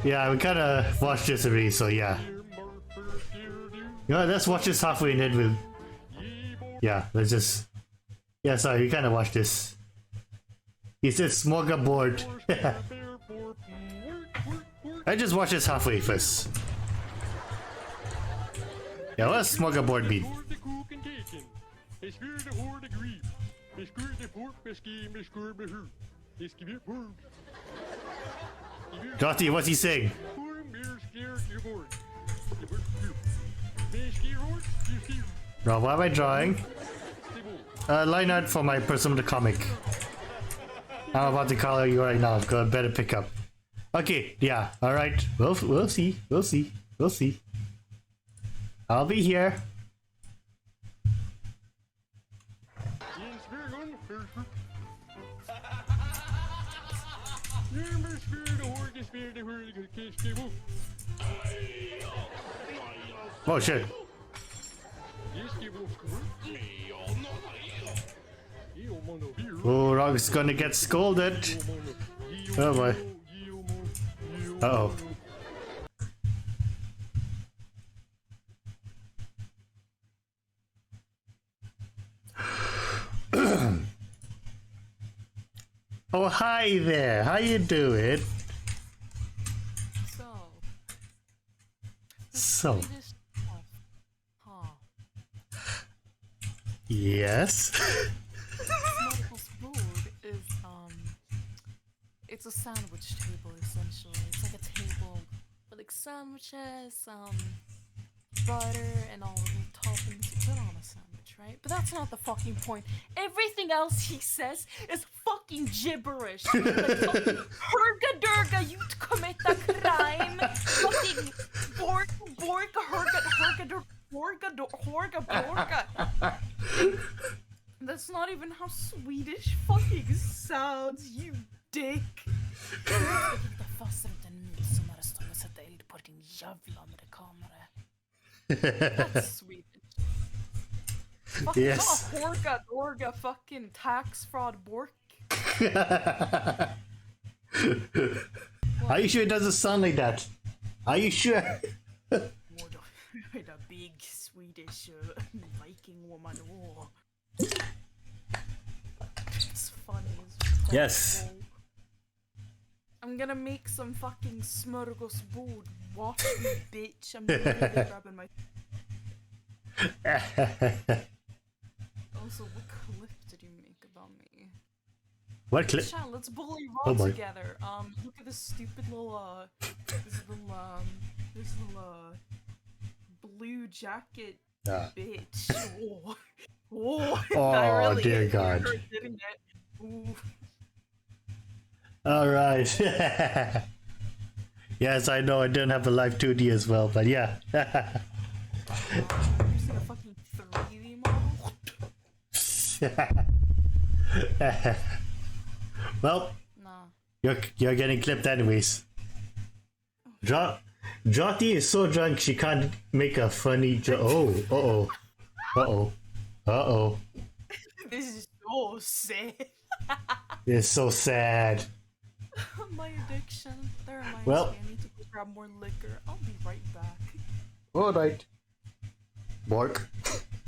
Yeah, we kind of watched this already, so yeah. You know, let's watch this halfway and then we'll... Yeah, let's just... Yeah, sorry, we kind of watched this. He said smorgasbord. I just watched this halfway first. Yeah, what does smorgasbord mean? Drawtea, what's he saying? Bro, what am I drawing? Lineart for my personal comic. I'm about to call you right now. Go better pick up. Okay, yeah, alright. We'll see. We'll see. We'll see. I'll be here. Oh shit. Oh, Rog's gonna get scolded. Oh boy. Uh oh. Oh, hi there. How you doing? So. Yes. Smörgåsbord is it's a sandwich table essentially. It's like a table with like sandwiches, butter, and all of the toppings you put on a sandwich, right? But that's not the fucking point. Everything else he says is fucking gibberish. Like fucking herga-durga, you commit a crime. Fucking borga horga. That's not even how Swedish fucking sounds, you dick. That's Swedish. Fucking yes. Not horga fucking tax fraud bork. Are you sure it doesn't sound like that? Are you sure? The big Swedish Viking woman. Oh. It's funny as Yes. fuck. I'm gonna make some fucking smörgåsbord. Watch me, bitch. I'm really grabbing my. Also, what clip did you make about me? What clip? Chat, let's bully Raw together. Look at this stupid little this little blue jacket bitch. Oh, oh, oh really dear God. Her, didn't it? Ooh. All right. Yes, I know I didn't have a live 2D as well, but yeah. Using a fucking 3D model. Well, no. You're getting clipped anyways. Drawtea is so drunk she can't make a funny joke. Oh, uh-oh. This is so sad. It's so sad. My addiction. That reminds well, me, I need to go grab more liquor. I'll be right back. Alright. Bork.